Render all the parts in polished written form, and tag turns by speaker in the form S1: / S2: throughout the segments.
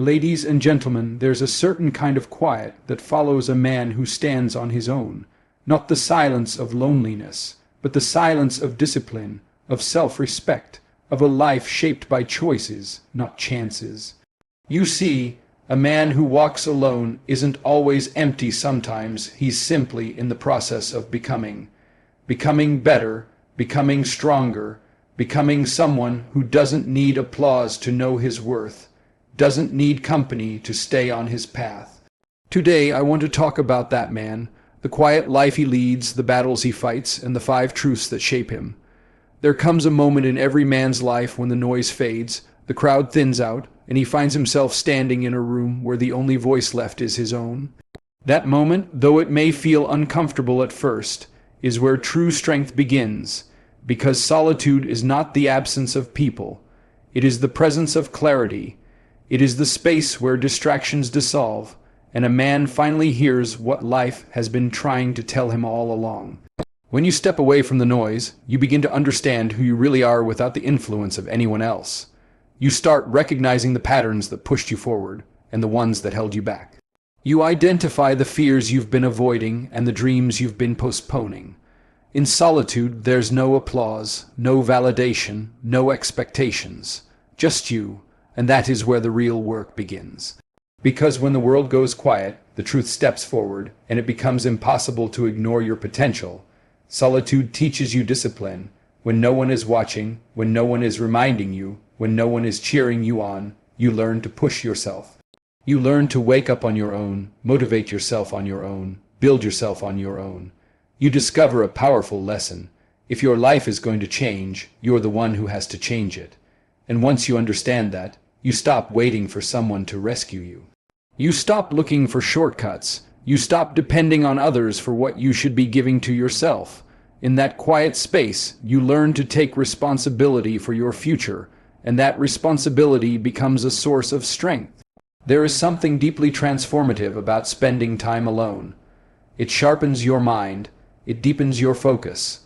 S1: Ladies and gentlemen, there's a certain kind of quiet that follows a man who stands on his own. Not the silence of loneliness, but the silence of discipline, of self-respect, of a life shaped by choices, not chances. You see, a man who walks alone isn't always empty. Sometimes he's simply in the process of becoming. Becoming better, becoming stronger, becoming someone who doesn't need applause to know his worth, doesn't need company to stay on his path. Today I want to talk about that man, the quiet life he leads, the battles he fights, and the 5 truths that shape him. There comes a moment in every man's life when the noise fades, the crowd thins out, and he finds himself standing in a room where the only voice left is his own. That moment, though it may feel uncomfortable at first, is where true strength begins, because solitude is not the absence of people. It is the presence of clarity. It is the space where distractions dissolve, and a man finally hears what life has been trying to tell him all along. When you step away from the noise, you begin to understand who you really are without the influence of anyone else. You start recognizing the patterns that pushed you forward, and the ones that held you back. You identify the fears you've been avoiding and the dreams you've been postponing. In solitude, there's no applause, no validation, no expectations. Just you, and that is where the real work begins. Because when the world goes quiet, the truth steps forward, and it becomes impossible to ignore your potential. Solitude teaches you discipline. When no one is watching, when no one is reminding you, when no one is cheering you on, you learn to push yourself. You learn to wake up on your own, motivate yourself on your own, build yourself on your own. You discover a powerful lesson. If your life is going to change, you're the one who has to change it. And once you understand that, you stop waiting for someone to rescue you. You stop looking for shortcuts. You stop depending on others for what you should be giving to yourself. In that quiet space, you learn to take responsibility for your future, and that responsibility becomes a source of strength. There is something deeply transformative about spending time alone. It sharpens your mind. It deepens your focus.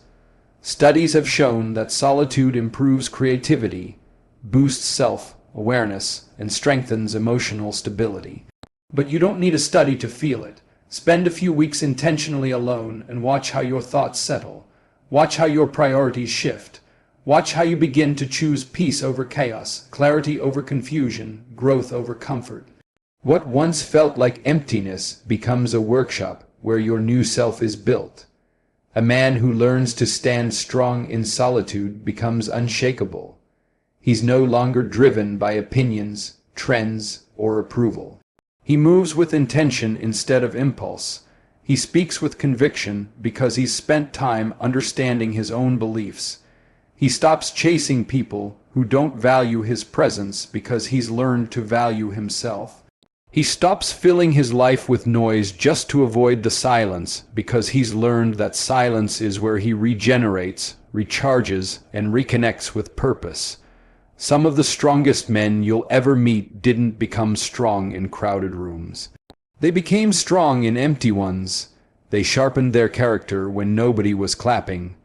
S1: Studies have shown that solitude improves creativity, boosts self-awareness, and strengthens emotional stability. But you don't need a study to feel it. Spend a few weeks intentionally alone and watch how your thoughts settle. Watch how your priorities shift. Watch how you begin to choose peace over chaos, clarity over confusion, growth over comfort. What once felt like emptiness becomes a workshop where your new self is built. A man who learns to stand strong in solitude becomes unshakable. He's no longer driven by opinions, trends, or approval. He moves with intention instead of impulse. He speaks with conviction because he's spent time understanding his own beliefs. He stops chasing people who don't value his presence because he's learned to value himself. He stops filling his life with noise just to avoid the silence because he's learned that silence is where he regenerates, recharges, and reconnects with purpose. Some of the strongest men you'll ever meet didn't become strong in crowded rooms. They became strong in empty ones. They sharpened their character when nobody was clapping.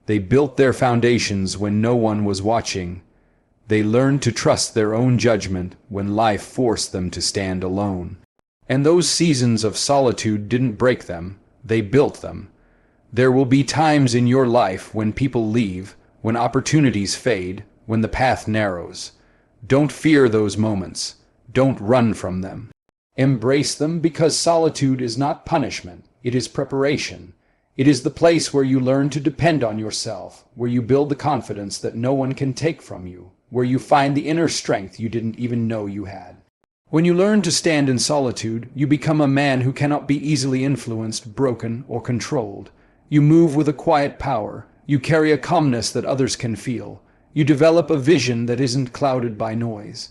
S1: They built their foundations when no one was watching. They learned to trust their own judgment when life forced them to stand alone. And those seasons of solitude didn't break them, they built them. There will be times in your life when people leave, when opportunities fade, when the path narrows. Don't fear those moments. Don't run from them. Embrace them because solitude is not punishment, it is preparation. It is the place where you learn to depend on yourself, where you build the confidence that no one can take from you, where you find the inner strength you didn't even know you had. When you learn to stand in solitude, you become a man who cannot be easily influenced, broken, or controlled. You move with a quiet power. You carry a calmness that others can feel. You develop a vision that isn't clouded by noise.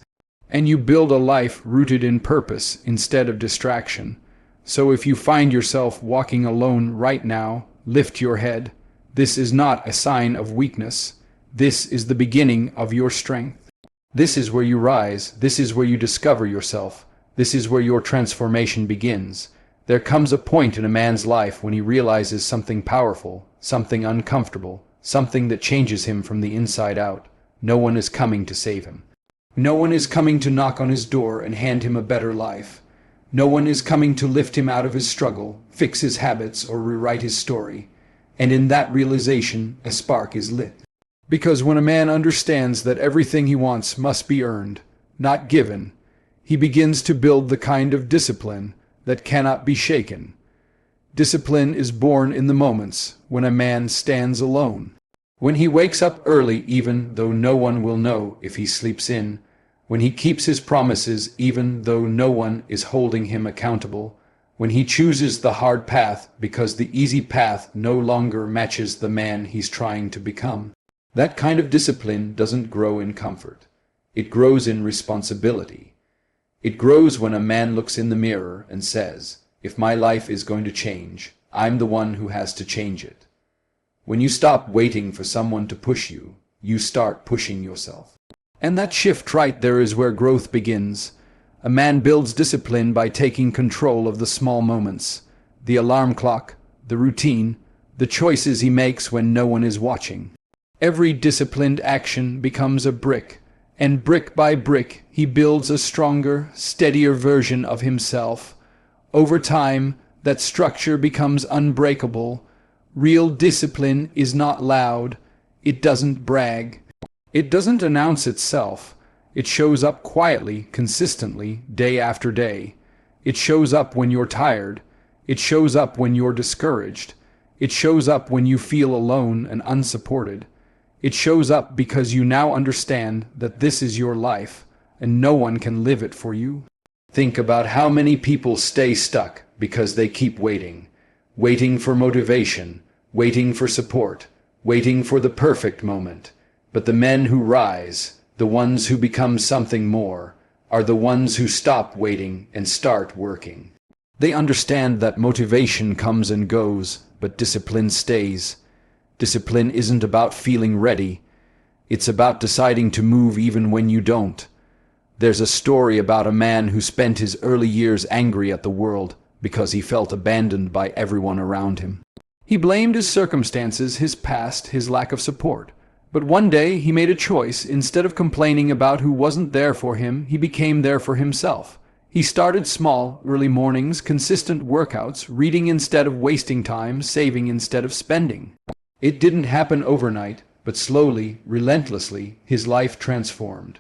S1: And you build a life rooted in purpose instead of distraction. So if you find yourself walking alone right now, lift your head. This is not a sign of weakness. This is the beginning of your strength. This is where you rise. This is where you discover yourself. This is where your transformation begins. There comes a point in a man's life when he realizes something powerful, something uncomfortable, something that changes him from the inside out. No one is coming to save him. No one is coming to knock on his door and hand him a better life. No one is coming to lift him out of his struggle, fix his habits, or rewrite his story. And in that realization, a spark is lit. Because when a man understands that everything he wants must be earned, not given, he begins to build the kind of discipline that cannot be shaken. Discipline is born in the moments when a man stands alone. When he wakes up early even though no one will know if he sleeps in. When he keeps his promises even though no one is holding him accountable. When he chooses the hard path because the easy path no longer matches the man he's trying to become. That kind of discipline doesn't grow in comfort. It grows in responsibility. It grows when a man looks in the mirror and says, if my life is going to change, I'm the one who has to change it. When you stop waiting for someone to push you, you start pushing yourself. And that shift right there is where growth begins. A man builds discipline by taking control of the small moments, the alarm clock, the routine, the choices he makes when no one is watching. Every disciplined action becomes a brick, and brick by brick he builds a stronger, steadier version of himself. Over time, that structure becomes unbreakable. Real discipline is not loud. It doesn't brag. It doesn't announce itself. It shows up quietly, consistently, day after day. It shows up when you're tired. It shows up when you're discouraged. It shows up when you feel alone and unsupported. It shows up because you now understand that this is your life, and no one can live it for you. Think about how many people stay stuck because they keep waiting. Waiting for motivation, waiting for support, waiting for the perfect moment. But the men who rise, the ones who become something more, are the ones who stop waiting and start working. They understand that motivation comes and goes, but discipline stays. Discipline isn't about feeling ready. It's about deciding to move even when you don't. There's a story about a man who spent his early years angry at the world because he felt abandoned by everyone around him. He blamed his circumstances, his past, his lack of support. But one day he made a choice. Instead of complaining about who wasn't there for him, he became there for himself. He started small, early mornings, consistent workouts, reading instead of wasting time, saving instead of spending. It didn't happen overnight, but slowly, relentlessly, his life transformed.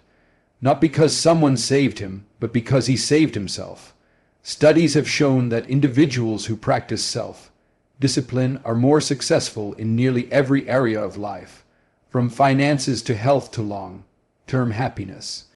S1: Not because someone saved him, but because he saved himself. Studies have shown that individuals who practice self-discipline are more successful in nearly every area of life, from finances to health to long-term happiness.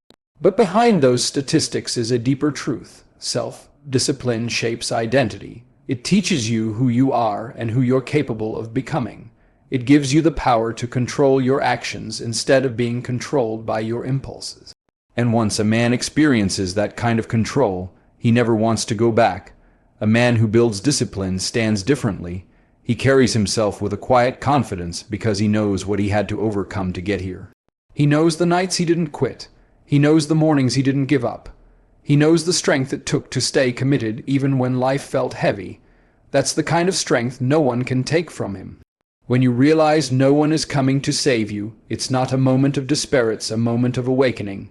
S1: But behind those statistics is a deeper truth. Self-discipline shapes identity. It teaches you who you are and who you're capable of becoming. It gives you the power to control your actions instead of being controlled by your impulses. And once a man experiences that kind of control, he never wants to go back. A man who builds discipline stands differently. He carries himself with a quiet confidence because he knows what he had to overcome to get here. He knows the nights he didn't quit. He knows the mornings he didn't give up. He knows the strength it took to stay committed even when life felt heavy. That's the kind of strength no one can take from him. When you realize no one is coming to save you, it's not a moment of despair, it's a moment of awakening.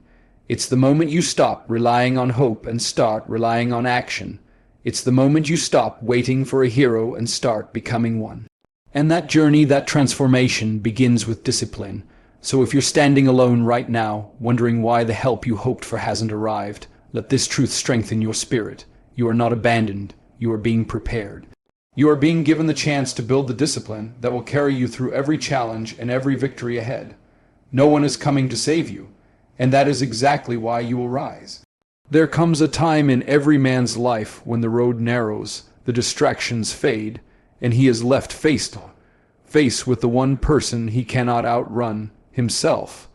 S1: It's the moment you stop relying on hope and start relying on action. It's the moment you stop waiting for a hero and start becoming one. And that journey, that transformation, begins with discipline. So if you're standing alone right now, wondering why the help you hoped for hasn't arrived, let this truth strengthen your spirit. You are not abandoned. You are being prepared. You are being given the chance to build the discipline that will carry you through every challenge and every victory ahead. No one is coming to save you, and that is exactly why you will rise. There comes a time in every man's life when the road narrows, the distractions fade, and he is left face with the one person he cannot outrun, himself.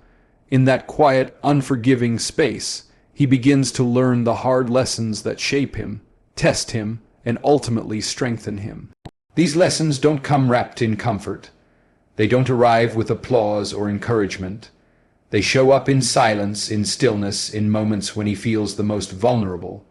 S1: In that quiet, unforgiving space, he begins to learn the hard lessons that shape him, test him, and ultimately strengthen him. These lessons don't come wrapped in comfort. They don't arrive with applause or encouragement. They show up in silence, in stillness, in moments when he feels the most vulnerable.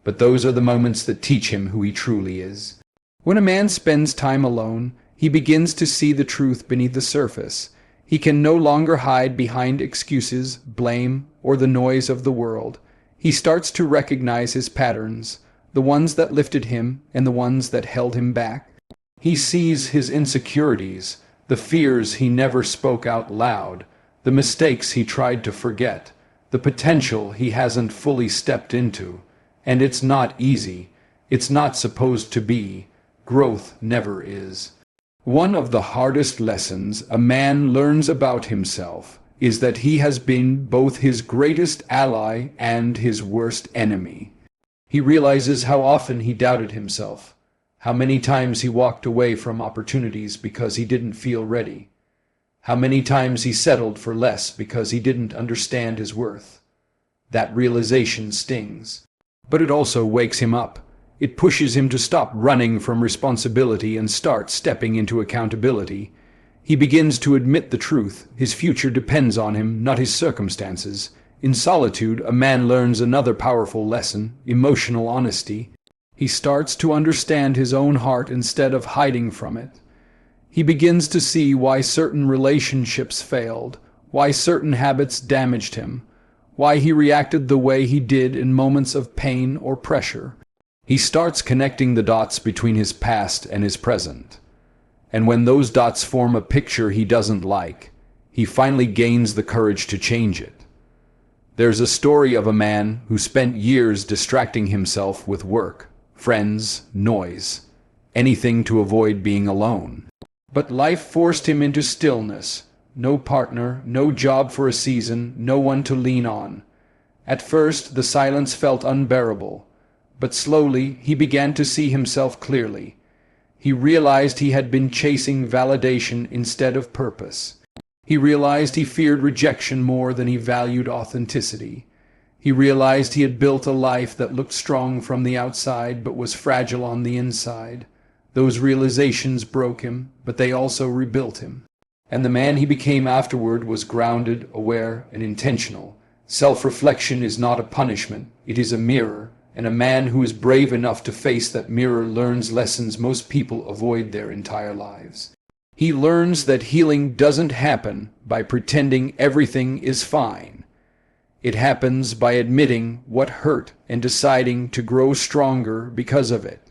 S1: But those are the moments that teach him who he truly is. When a man spends time alone, he begins to see the truth beneath the surface. He can no longer hide behind excuses, blame, or the noise of the world. He starts to recognize his patterns, the ones that lifted him and the ones that held him back. He sees his insecurities, the fears he never spoke out loud, the mistakes he tried to forget, the potential he hasn't fully stepped into. And it's not easy. It's not supposed to be. Growth never is. One of the hardest lessons a man learns about himself is that he has been both his greatest ally and his worst enemy. He realizes how often he doubted himself, how many times he walked away from opportunities because he didn't feel ready, how many times he settled for less because he didn't understand his worth. That realization stings, but it also wakes him up. It pushes him to stop running from responsibility and start stepping into accountability. He begins to admit the truth. His future depends on him, not his circumstances. In solitude, a man learns another powerful lesson: emotional honesty. He starts to understand his own heart instead of hiding from it. He begins to see why certain relationships failed, why certain habits damaged him, why he reacted the way he did in moments of pain or pressure. He starts connecting the dots between his past and his present. And when those dots form a picture he doesn't like, he finally gains the courage to change it. There's a story of a man who spent years distracting himself with work, friends, noise, anything to avoid being alone. But life forced him into stillness. No partner, no job for a season, no one to lean on. At first, the silence felt unbearable. But slowly, he began to see himself clearly. He realized he had been chasing validation instead of purpose. He realized he feared rejection more than he valued authenticity. He realized he had built a life that looked strong from the outside but was fragile on the inside. Those realizations broke him, but they also rebuilt him. And the man he became afterward was grounded, aware, and intentional. Self-reflection is not a punishment, it is a mirror. And a man who is brave enough to face that mirror learns lessons most people avoid their entire lives. He learns that healing doesn't happen by pretending everything is fine. It happens by admitting what hurt and deciding to grow stronger because of it.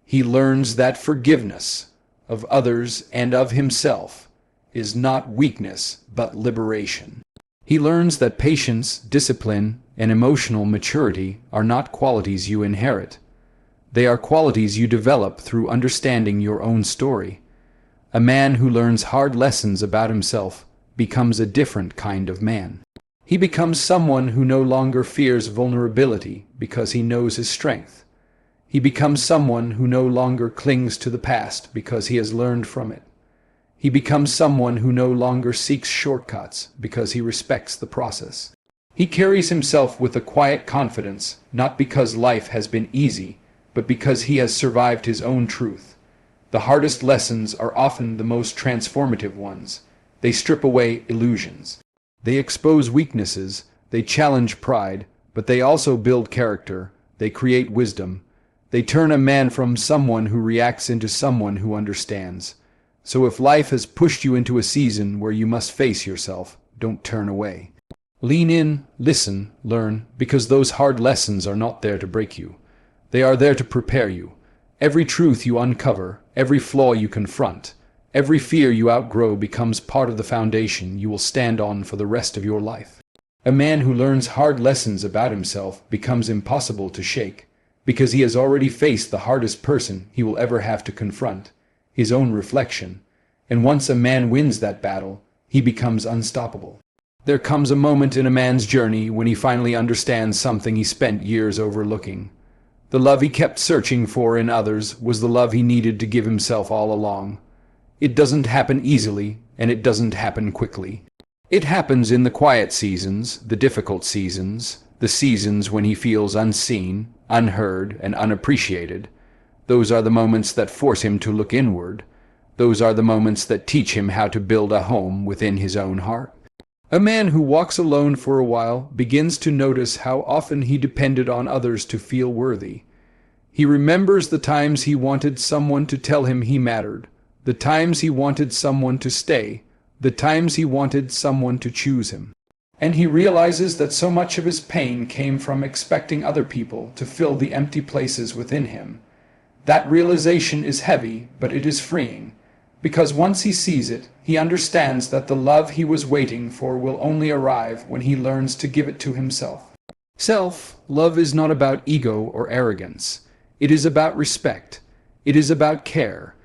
S1: He learns that forgiveness of others and of himself is not weakness but liberation. He learns that patience, discipline, and emotional maturity are not qualities you inherit. They are qualities you develop through understanding your own story. A man who learns hard lessons about himself becomes a different kind of man. He becomes someone who no longer fears vulnerability because he knows his strength. He becomes someone who no longer clings to the past because he has learned from it. He becomes someone who no longer seeks shortcuts because he respects the process. He carries himself with a quiet confidence, not because life has been easy, but because he has survived his own truth. The hardest lessons are often the most transformative ones. They strip away illusions. They expose weaknesses, they challenge pride, but they also build character, they create wisdom. They turn a man from someone who reacts into someone who understands. So if life has pushed you into a season where you must face yourself, don't turn away. Lean in, listen, learn, because those hard lessons are not there to break you. They are there to prepare you. Every truth you uncover, every flaw you confront, every fear you outgrow becomes part of the foundation you will stand on for the rest of your life. A man who learns hard lessons about himself becomes impossible to shake, because he has already faced the hardest person he will ever have to confront, his own reflection. And once a man wins that battle, he becomes unstoppable. There comes a moment in a man's journey when he finally understands something he spent years overlooking. The love he kept searching for in others was the love he needed to give himself all along. It doesn't happen easily, and it doesn't happen quickly. It happens in the quiet seasons, the difficult seasons, the seasons when he feels unseen, unheard, and unappreciated. Those are the moments that force him to look inward. Those are the moments that teach him how to build a home within his own heart. A man who walks alone for a while begins to notice how often he depended on others to feel worthy. He remembers the times he wanted someone to tell him he mattered, the times he wanted someone to stay, the times he wanted someone to choose him. And he realizes that so much of his pain came from expecting other people to fill the empty places within him. That realization is heavy, but it is freeing, because once he sees it, he understands that the love he was waiting for will only arrive when he learns to give it to himself. Self-love is not about ego or arrogance. It is about respect. It is about care.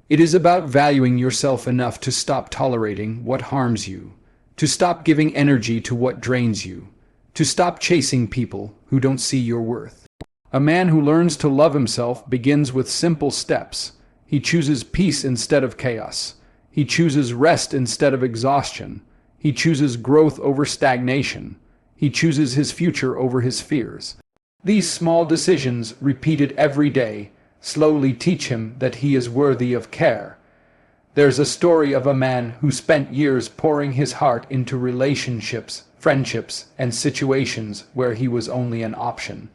S1: It is about valuing yourself enough to stop tolerating what harms you, to stop giving energy to what drains you, to stop chasing people who don't see your worth. A man who learns to love himself begins with simple steps. He chooses peace instead of chaos. He chooses rest instead of exhaustion. He chooses growth over stagnation. He chooses his future over his fears. These small decisions, repeated every day, slowly teach him that he is worthy of care. There's a story of a man who spent years pouring his heart into relationships, friendships, and situations where he was only an option.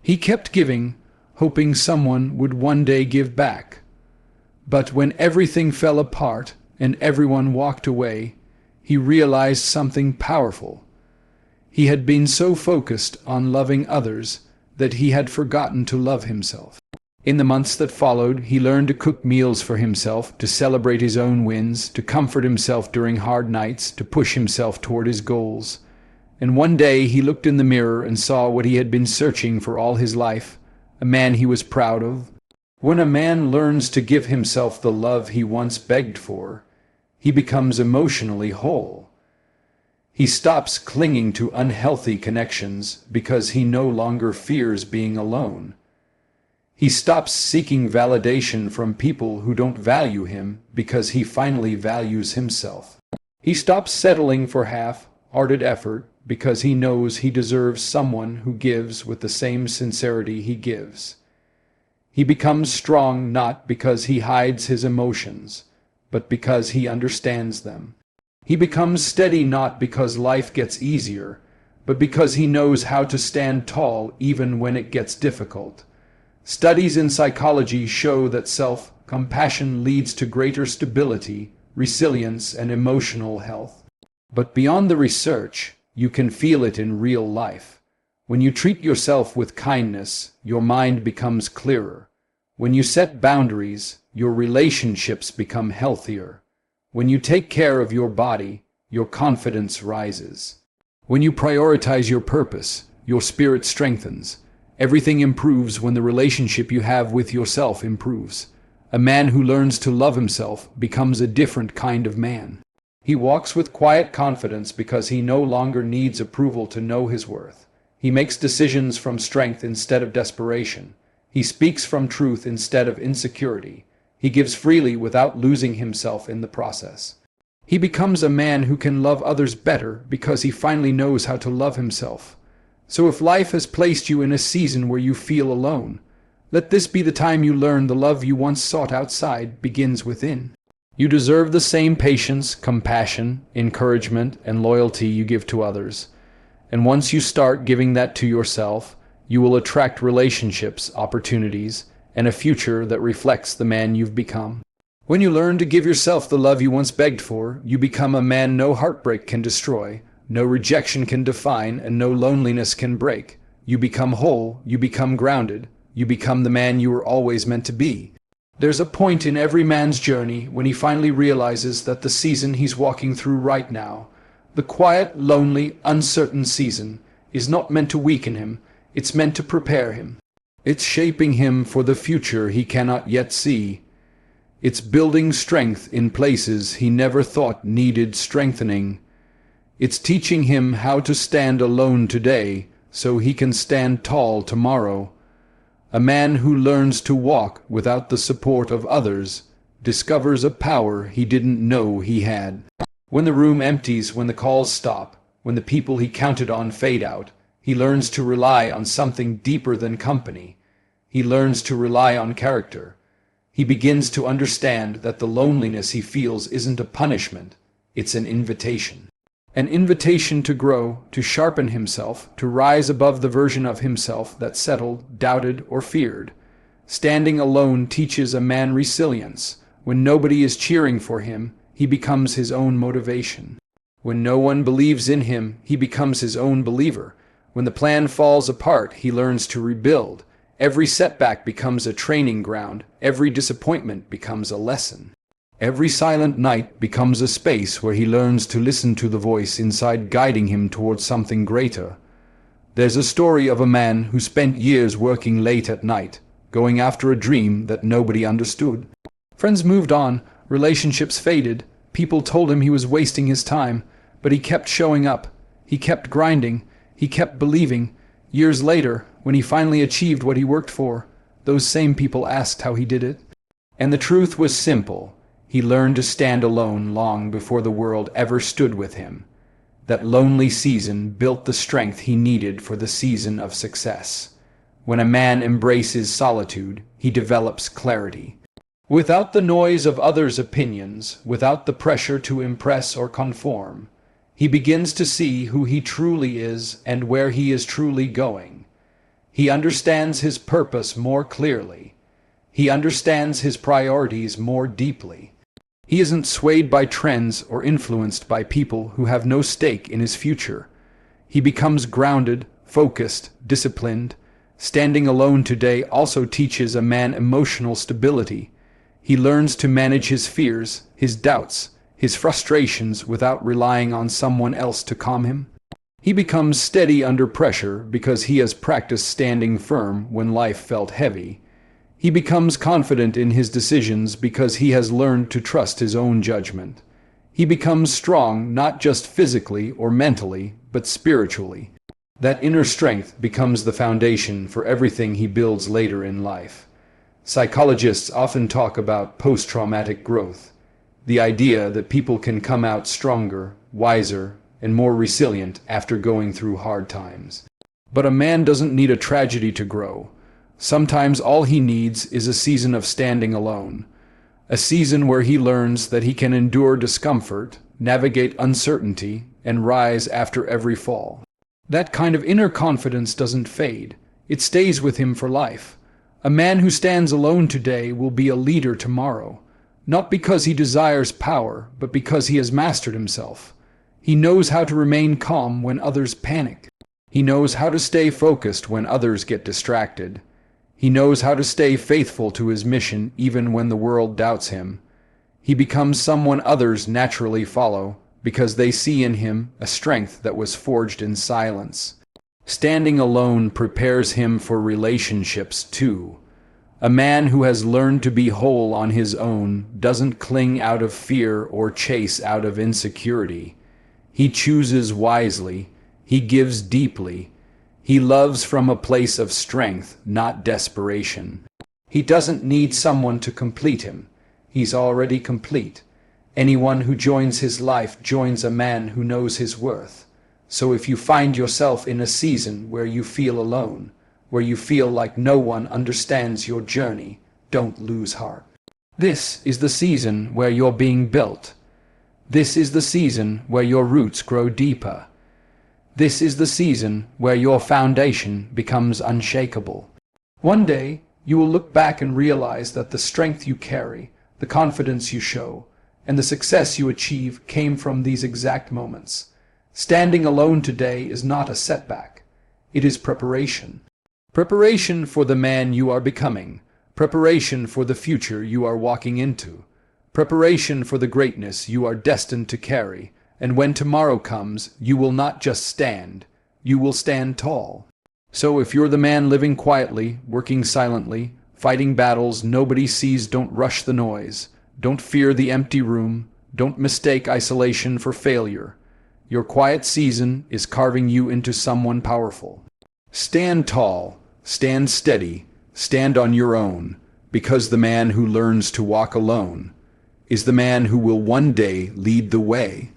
S1: He kept giving, hoping someone would one day give back. But when everything fell apart and everyone walked away, he realized something powerful. He had been so focused on loving others that he had forgotten to love himself. In the months that followed, he learned to cook meals for himself, to celebrate his own wins, to comfort himself during hard nights, to push himself toward his goals. And one day he looked in the mirror and saw what he had been searching for all his life, a man he was proud of. When a man learns to give himself the love he once begged for, he becomes emotionally whole. He stops clinging to unhealthy connections because he no longer fears being alone. He stops seeking validation from people who don't value him because he finally values himself. He stops settling for half-hearted effort because he knows he deserves someone who gives with the same sincerity he gives. He becomes strong not because he hides his emotions, but because he understands them. He becomes steady not because life gets easier, but because he knows how to stand tall even when it gets difficult. Studies in psychology show that self-compassion leads to greater stability, resilience, and emotional health. But beyond the research, you can feel it in real life. When you treat yourself with kindness, your mind becomes clearer. When you set boundaries, your relationships become healthier. When you take care of your body, your confidence rises. When you prioritize your purpose, your spirit strengthens. Everything improves when the relationship you have with yourself improves. A man who learns to love himself becomes a different kind of man. He walks with quiet confidence because he no longer needs approval to know his worth. He makes decisions from strength instead of desperation. He speaks from truth instead of insecurity. He gives freely without losing himself in the process. He becomes a man who can love others better because he finally knows how to love himself. So if life has placed you in a season where you feel alone, let this be the time you learn the love you once sought outside begins within. You deserve the same patience, compassion, encouragement, and loyalty you give to others. And once you start giving that to yourself, you will attract relationships, opportunities, and a future that reflects the man you've become. When you learn to give yourself the love you once begged for, you become a man no heartbreak can destroy, no rejection can define, and no loneliness can break. You become whole, you become grounded, you become the man you were always meant to be. There's a point in every man's journey when he finally realizes that the season he's walking through right now, the quiet, lonely, uncertain season, is not meant to weaken him, it's meant to prepare him. It's shaping him for the future he cannot yet see. It's building strength in places he never thought needed strengthening. It's teaching him how to stand alone today so he can stand tall tomorrow. A man who learns to walk without the support of others discovers a power he didn't know he had. When the room empties, when the calls stop, when the people he counted on fade out, he learns to rely on something deeper than company. He learns to rely on character. He begins to understand that the loneliness he feels isn't a punishment, it's an invitation. An invitation to grow, to sharpen himself, to rise above the version of himself that settled, doubted, or feared. Standing alone teaches a man resilience. When nobody is cheering for him, he becomes his own motivation. When no one believes in him, he becomes his own believer. When the plan falls apart, he learns to rebuild. Every setback becomes a training ground. Every disappointment becomes a lesson. Every silent night becomes a space where he learns to listen to the voice inside guiding him towards something greater. There's a story of a man who spent years working late at night, going after a dream that nobody understood. Friends moved on, relationships faded, people told him he was wasting his time, but he kept showing up. He kept grinding. He kept believing. Years later, when he finally achieved what he worked for, those same people asked how he did it. And the truth was simple. He learned to stand alone long before the world ever stood with him. That lonely season built the strength he needed for the season of success. When a man embraces solitude, he develops clarity. Without the noise of others' opinions, without the pressure to impress or conform, he begins to see who he truly is and where he is truly going. He understands his purpose more clearly. He understands his priorities more deeply. He isn't swayed by trends or influenced by people who have no stake in his future. He becomes grounded, focused, disciplined. Standing alone today also teaches a man emotional stability. He learns to manage his fears, his doubts, his frustrations without relying on someone else to calm him. He becomes steady under pressure because he has practiced standing firm when life felt heavy. He becomes confident in his decisions because he has learned to trust his own judgment. He becomes strong not just physically or mentally, but spiritually. That inner strength becomes the foundation for everything he builds later in life. Psychologists often talk about post-traumatic growth, the idea that people can come out stronger, wiser, and more resilient after going through hard times. But a man doesn't need a tragedy to grow. Sometimes all he needs is a season of standing alone, a season where he learns that he can endure discomfort, navigate uncertainty, and rise after every fall. That kind of inner confidence doesn't fade. It stays with him for life. A man who stands alone today will be a leader tomorrow, not because he desires power, but because he has mastered himself. He knows how to remain calm when others panic. He knows how to stay focused when others get distracted. He knows how to stay faithful to his mission even when the world doubts him. He becomes someone others naturally follow because they see in him a strength that was forged in silence. Standing alone prepares him for relationships too. A man who has learned to be whole on his own doesn't cling out of fear or chase out of insecurity. He chooses wisely. He gives deeply. He loves from a place of strength, not desperation. He doesn't need someone to complete him. He's already complete. Anyone who joins his life joins a man who knows his worth. So if you find yourself in a season where you feel alone, where you feel like no one understands your journey, don't lose heart. This is the season where you're being built. This is the season where your roots grow deeper. This is the season where your foundation becomes unshakable. One day, you will look back and realize that the strength you carry, the confidence you show, and the success you achieve came from these exact moments. Standing alone today is not a setback. It is preparation. Preparation for the man you are becoming. Preparation for the future you are walking into. Preparation for the greatness you are destined to carry. And when tomorrow comes, you will not just stand. You will stand tall. So if you're the man living quietly, working silently, fighting battles nobody sees, don't rush the noise. Don't fear the empty room. Don't mistake isolation for failure. Your quiet season is carving you into someone powerful. Stand tall, stand steady, stand on your own, because the man who learns to walk alone is the man who will one day lead the way.